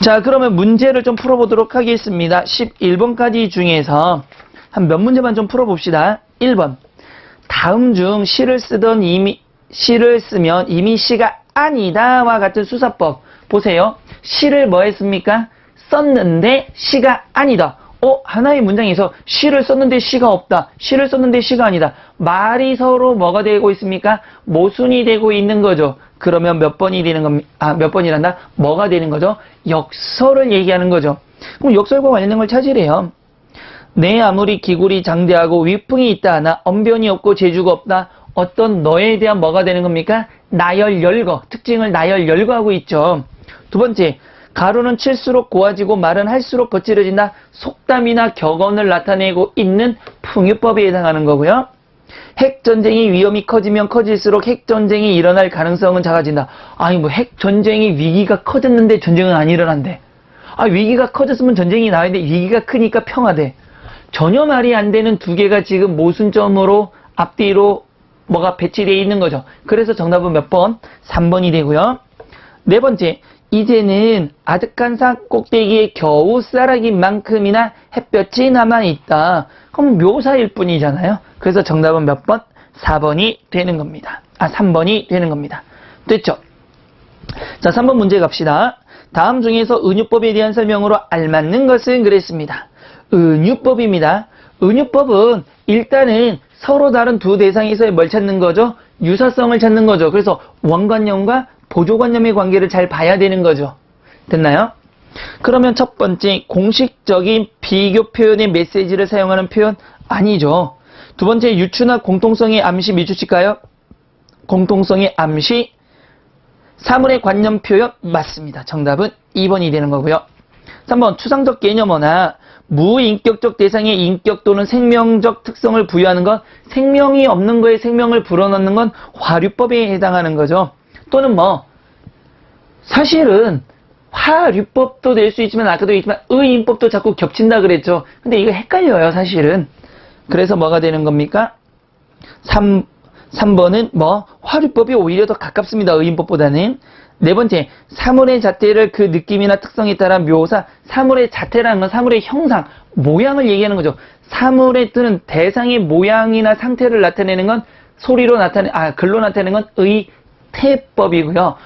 자, 그러면 문제를 좀 풀어보도록 하겠습니다. 11번까지 중에서 한 몇 문제만 좀 풀어봅시다. 1번. 다음 중 시를 쓰면 이미 시가 아니다와 같은 수사법. 보세요. 시를 뭐 했습니까? 썼는데 시가 아니다. 하나의 문장에서 시를 썼는데 시가 없다. 시를 썼는데 시가 아니다. 말이 서로 뭐가 되고 있습니까? 모순이 되고 있는 거죠. 그러면 몇 번이 되는 겁니까? 몇 번이란다? 뭐가 되는 거죠? 역설을 얘기하는 거죠. 그럼 역설과 관련된 걸 찾으래요. 내 아무리 기굴이 장대하고 위풍이 있다 하나 언변이 없고 재주가 없다. 어떤 너에 대한 뭐가 되는 겁니까? 나열열거. 특징을 나열열거하고 있죠. 두 번째. 가루는 칠수록 고와지고 말은 할수록 거칠어진다. 속담이나 격언을 나타내고 있는 풍유법에 해당하는 거고요. 핵전쟁이 위험이 커지면 커질수록 핵전쟁이 일어날 가능성은 작아진다. 아니 뭐 핵전쟁이 위기가 커졌는데 전쟁은 안 일어난대. 위기가 커졌으면 전쟁이 나야 돼. 위기가 크니까 평화돼. 전혀 말이 안 되는 두 개가 지금 모순점으로 앞뒤로 뭐가 배치되어 있는 거죠. 그래서 정답은 몇 번? 3번이 되고요. 네 번째. 이제는 아득한 산 꼭대기에 겨우 쌀아기만큼이나 햇볕이 남아있다. 그럼 묘사일 뿐이잖아요. 그래서 정답은 몇 번? 4번이 되는 겁니다. 3번이 되는 겁니다. 됐죠? 자, 3번 문제 갑시다. 다음 중에서 은유법에 대한 설명으로 알맞는 것은 그랬습니다. 은유법입니다. 은유법은 일단은 서로 다른 두 대상에서의 뭘 찾는 거죠? 유사성을 찾는 거죠. 그래서 원관념과 보조관념의 관계를 잘 봐야 되는 거죠. 됐나요? 그러면 첫 번째, 공식적인 비교 표현의 메시지를 사용하는 표현 아니죠. 두 번째, 유추나 공통성의 암시 미추칠까요? 공통성의 암시, 사물의 관념 표현 맞습니다. 정답은 2번이 되는 거고요. 3번, 추상적 개념어나 무인격적 대상의 인격 또는 생명적 특성을 부여하는 것, 생명이 없는 거에 생명을 불어넣는 건 화류법에 해당하는 거죠. 또는 사실은 화류법도 될 수 있지만 아까도 얘기했지만 의인법도 자꾸 겹친다 그랬죠. 근데 이거 헷갈려요 사실은. 그래서 뭐가 되는 겁니까? 3번은 화류법이 오히려 더 가깝습니다. 의인법보다는. 네 번째, 사물의 자태를 그 느낌이나 특성에 따라 묘사. 사물의 자태라는 건 사물의 형상, 모양을 얘기하는 거죠. 사물에 뜨는 대상의 모양이나 상태를 나타내는 건 글로 나타내는 건 의태법이고요.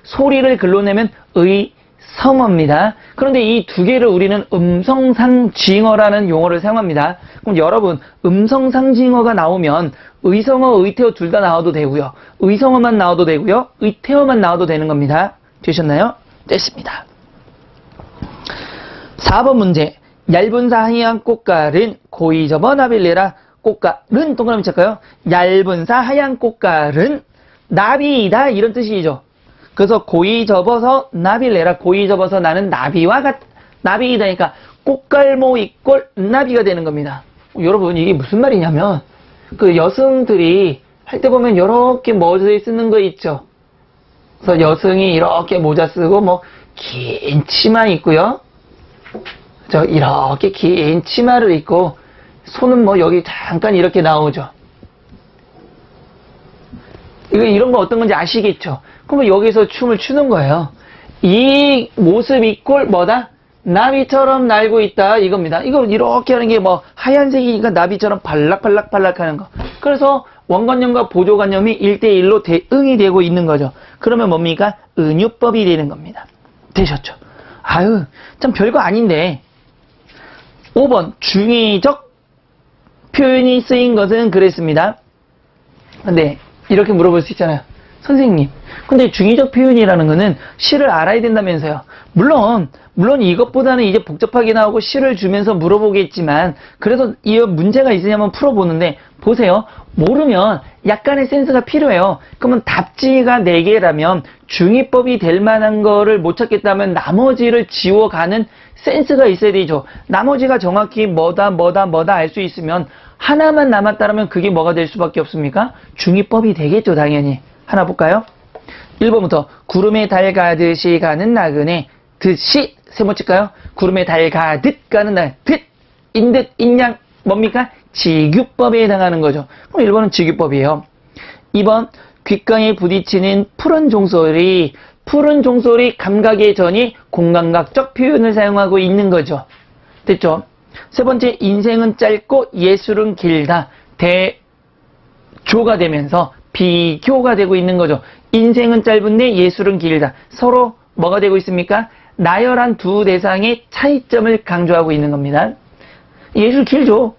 소리를 글로 내면 의성어입니다. 그런데 이 두 개를 우리는 음성상징어라는 용어를 사용합니다. 그럼 여러분, 음성상징어가 나오면 의성어, 의태어 둘 다 나와도 되고요. 의성어만 나와도 되고요. 의태어만 나와도 되는 겁니다. 되셨나요? 됐습니다. 4번 문제. 얇은 하얀 꽃갈은 고이 접어 나빌레라. 꽃갈은 동그라미 칠까요? 얇은 하얀 꽃갈은 나비이다 이런 뜻이죠. 그래서 고이 접어서 나비래라. 고이 접어서 나는 나비이다니까 꽃갈모 이꼴 나비가 되는 겁니다. 여러분 이게 무슨 말이냐면 그 여성들이 할 때 보면 이렇게 모자 쓰는 거 있죠. 그래서 여성이 이렇게 모자 쓰고 긴 치마 입고요. 이렇게 긴 치마를 입고 손은 여기 잠깐 이렇게 나오죠. 이런 거 어떤 건지 아시겠죠? 그러면 여기서 춤을 추는 거예요. 이 모습 이꼴 나비처럼 날고 있다 이겁니다. 이거 이렇게 하는 게 하얀색이니까 나비처럼 발락발락 하는 거. 그래서 원관념과 보조관념이 1대1로 대응이 되고 있는 거죠. 그러면 뭡니까? 은유법이 되는 겁니다. 되셨죠? 참 별거 아닌데. 5번 중의적 표현이 쓰인 것은 그랬습니다. 근데 이렇게 물어볼 수 있잖아요. 선생님, 근데 중의적 표현이라는 거는 시를 알아야 된다면서요. 물론 이것보다는 이제 복잡하게 나오고 시를 주면서 물어보겠지만 그래도 이 문제가 있으냐면 풀어보는데 보세요. 모르면 약간의 센스가 필요해요. 그러면 답지가 4개라면 중의법이 될 만한 거를 못 찾겠다면 나머지를 지워가는 센스가 있어야 되죠. 나머지가 정확히 뭐다 알 수 있으면 하나만 남았다면 그게 뭐가 될 수밖에 없습니까? 중의법이 되겠죠, 당연히. 하나 볼까요? 1번부터 구름에 달 가듯이 가는 나그네 듯이 세모 칠까요? 구름에 달 가듯 가는 날 듯 인듯 인양 뭡니까? 직유법에 해당하는 거죠. 그럼 1번은 직유법이에요. 2번 귓가에 부딪히는 푸른 종소리 푸른 종소리 감각의 전이 공감각적 표현을 사용하고 있는 거죠. 됐죠? 세 번째, 인생은 짧고 예술은 길다. 대조가 되면서 비교가 되고 있는 거죠. 인생은 짧은데 예술은 길다. 서로 뭐가 되고 있습니까? 나열한 두 대상의 차이점을 강조하고 있는 겁니다. 예술 길죠.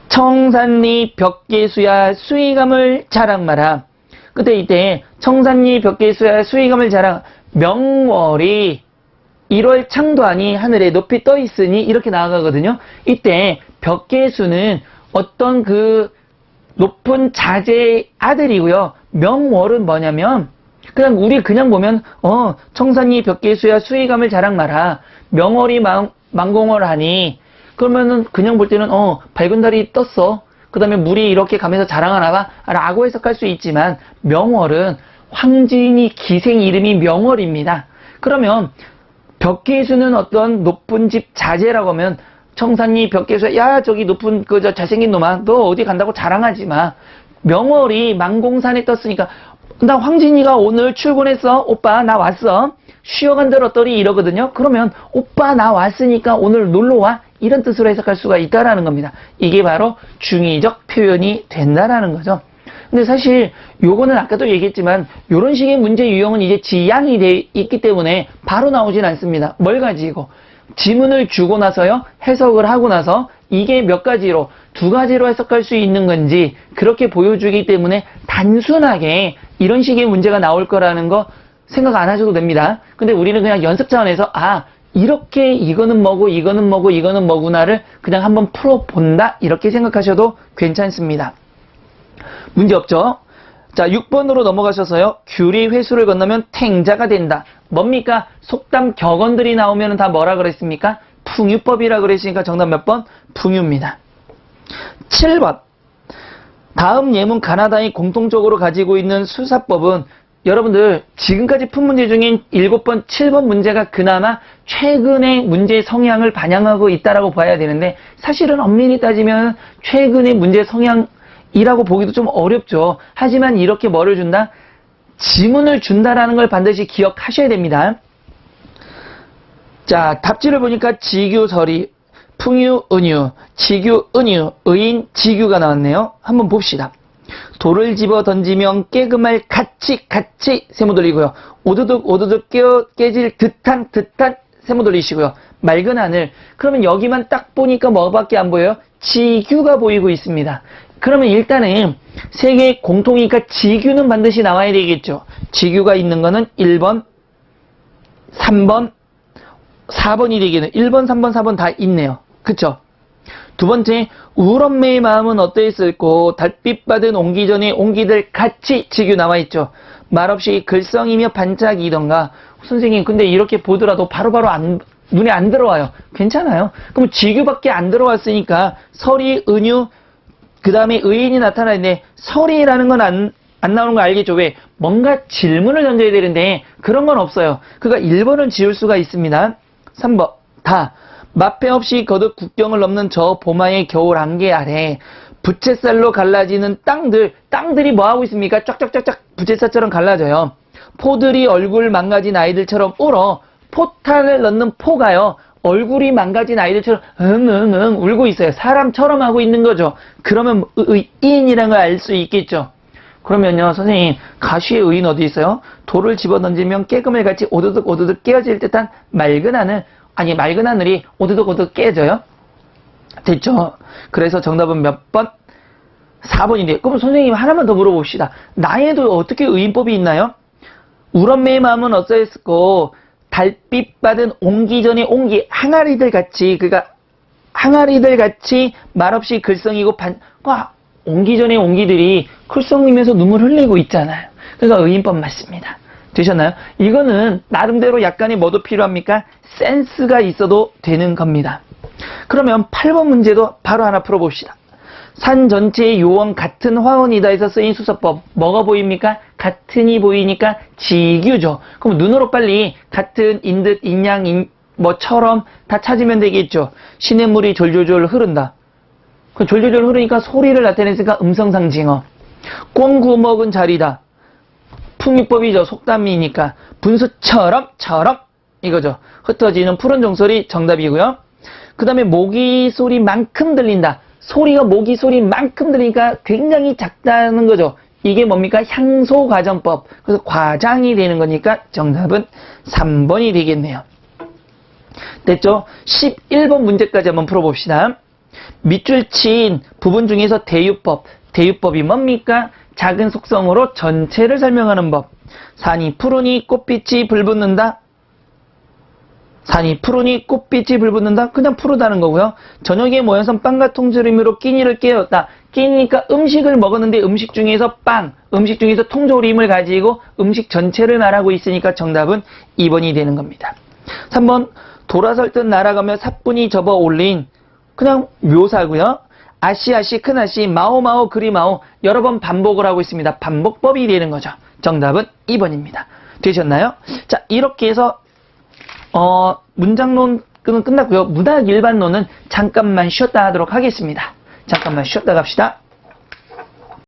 청산리 벽계수야 수위감을 자랑마라. 그때 이때 청산리 벽계수야 수위감을 자랑, 명월이 1월 창도하니 하늘에 높이 떠 있으니 이렇게 나아가거든요. 이때 벽계수는 어떤 그 높은 자제의 아들이고요. 명월은 뭐냐면 그냥 우리 그냥 보면 청산리 벽계수야 수위감을 자랑마라. 명월이 만공을 하니 그러면은 그냥 볼 때는 밝은 달이 떴어. 그 다음에 물이 이렇게 가면서 자랑하나 봐 라고 해석할 수 있지만 명월은 황진이 기생 이름이 명월입니다. 그러면 벽계수는 어떤 높은 집 자제라고 하면 청산리 벽계수 야 저기 높은 그 저 잘생긴 놈아 너 어디 간다고 자랑하지 마. 명월이 만공산에 떴으니까 나 황진이가 오늘 출근했어. 오빠 나 왔어. 쉬어간들 어떠리 이러거든요. 그러면 오빠 나 왔으니까 오늘 놀러와. 이런 뜻으로 해석할 수가 있다라는 겁니다. 이게 바로 중의적 표현이 된다라는 거죠. 근데 사실 요거는 아까도 얘기했지만 요런 식의 문제 유형은 이제 지양이 돼 있기 때문에 바로 나오진 않습니다. 뭘 가지고 지문을 주고 나서요 해석을 하고 나서 이게 몇 가지로 두 가지로 해석할 수 있는 건지 그렇게 보여주기 때문에 단순하게 이런 식의 문제가 나올 거라는 거 생각 안 하셔도 됩니다. 근데 우리는 그냥 연습 차원에서 이렇게 이거는 뭐고 이거는 뭐고 이거는 뭐구나를 그냥 한번 풀어본다 이렇게 생각하셔도 괜찮습니다. 문제 없죠? 자 6번으로 넘어가셔서요. 귤이 회수를 건너면 탱자가 된다. 뭡니까? 속담 격언들이 나오면 다 뭐라 그랬습니까? 풍유법이라 그랬으니까 정답 몇 번? 풍유입니다. 7번 다음 예문 가나다이 공통적으로 가지고 있는 수사법은 여러분들 지금까지 푼 문제 중인 7번, 7번 문제가 그나마 최근의 문제 성향을 반영하고 있다라고 봐야 되는데 사실은 엄밀히 따지면 최근의 문제 성향이라고 보기도 좀 어렵죠. 하지만 이렇게 뭐를 준다? 지문을 준다라는 걸 반드시 기억하셔야 됩니다. 자, 답지를 보니까 지규설이, 풍유, 은유, 지규, 은유, 의인, 지규가 나왔네요. 한번 봅시다. 돌을 집어 던지면 깨금할 같이 세모 돌리고요. 오두둑 깨질 듯한 세모 돌리시고요. 맑은 하늘. 그러면 여기만 딱 보니까 뭐밖에 안 보여요? 지규가 보이고 있습니다. 그러면 일단은 세 개의 공통이니까 지규는 반드시 나와야 되겠죠. 지규가 있는 거는 1번, 3번, 4번이 되겠네요. 1번, 3번, 4번 다 있네요. 그쵸? 두 번째, 울엄매의 마음은 어떠했을꼬 달빛 받은 옹기 전에 옹기들 같이 지규 나와있죠. 말없이 글썽이며 반짝이던가. 선생님 근데 이렇게 보더라도 바로바로 눈에 안 들어와요. 괜찮아요. 그럼 지규밖에 안 들어왔으니까 설이, 은유, 그 다음에 의인이 나타나는데 설이라는 건 안 나오는 거 알겠죠? 왜? 뭔가 질문을 던져야 되는데 그런 건 없어요. 그러니까 1번은 지울 수가 있습니다. 3번 다 마패 없이 거듭 국경을 넘는 저 봄하의 겨울 안개 아래 부채살로 갈라지는 땅들이 뭐하고 있습니까? 쫙쫙쫙쫙 부채살처럼 갈라져요. 포들이 얼굴 망가진 아이들처럼 울어. 포탄을 넣는 포가요 얼굴이 망가진 아이들처럼 응응응 울고 있어요. 사람처럼 하고 있는 거죠. 그러면 의인이라는 걸 알 수 있겠죠. 그러면요 선생님 가시의 의인 어디 있어요? 돌을 집어던지면 깨금을 같이 오두둑 깨어질 듯한 맑은 하늘. 아니 맑은 하늘이 오두둑 깨져요? 됐죠? 그래서 정답은 몇 번? 4번인데 그럼 선생님 하나만 더 물어봅시다. 나에도 어떻게 의인법이 있나요? 울엄매의 마음은 어떠했을꼬 달빛 받은 옹기 전에 옹기 항아리들 같이 그러니까 항아리들 같이 말없이 글썽이고 옹기 전에 옹기들이 글썽이면서 눈물 흘리고 있잖아요. 그러니까 의인법 맞습니다. 되셨나요? 이거는 나름대로 약간의 뭐도 필요합니까? 센스가 있어도 되는 겁니다. 그러면 8번 문제도 바로 하나 풀어봅시다. 산 전체의 요원 같은 화원이다에서 쓰인 수서법 뭐가 보입니까? 같은이 보이니까 지규죠. 그럼 눈으로 빨리 같은 인듯 인양 뭐처럼 다 찾으면 되겠죠. 시냇물이 졸졸졸 흐른다. 그 졸졸졸 흐르니까 소리를 나타냈으니까 음성상징어. 꽁 구워 먹은 자리다. 풍미법이죠. 속담이니까. 분수처럼 이거죠. 흩어지는 푸른 종소리 정답이고요. 그 다음에 모기 소리만큼 들린다. 소리가 모기 소리만큼 들리니까 굉장히 작다는 거죠. 이게 뭡니까? 향소과정법. 그래서 과장이 되는 거니까 정답은 3번이 되겠네요. 됐죠? 11번 문제까지 한번 풀어봅시다. 밑줄 친 부분 중에서 대유법. 대유법이 뭡니까? 작은 속성으로 전체를 설명하는 법. 산이 푸르니 꽃빛이 불붙는다. 산이 푸르니 꽃빛이 불붙는다. 그냥 푸르다는 거고요. 저녁에 모여서 빵과 통조림으로 끼니를 깨웠다. 끼니니까 음식을 먹었는데 음식 중에서 빵, 음식 중에서 통조림을 가지고 음식 전체를 말하고 있으니까 정답은 2번이 되는 겁니다. 3번 돌아설 듯 날아가며 사뿐히 접어 올린 그냥 묘사고요. 아씨아씨 큰아씨 마오마오 그리마오 여러 번 반복을 하고 있습니다. 반복법이 되는 거죠. 정답은 2번입니다. 되셨나요? 자, 이렇게 해서 문장론은 끝났고요. 문학 일반론은 잠깐만 쉬었다 하도록 하겠습니다. 잠깐만 쉬었다 갑시다.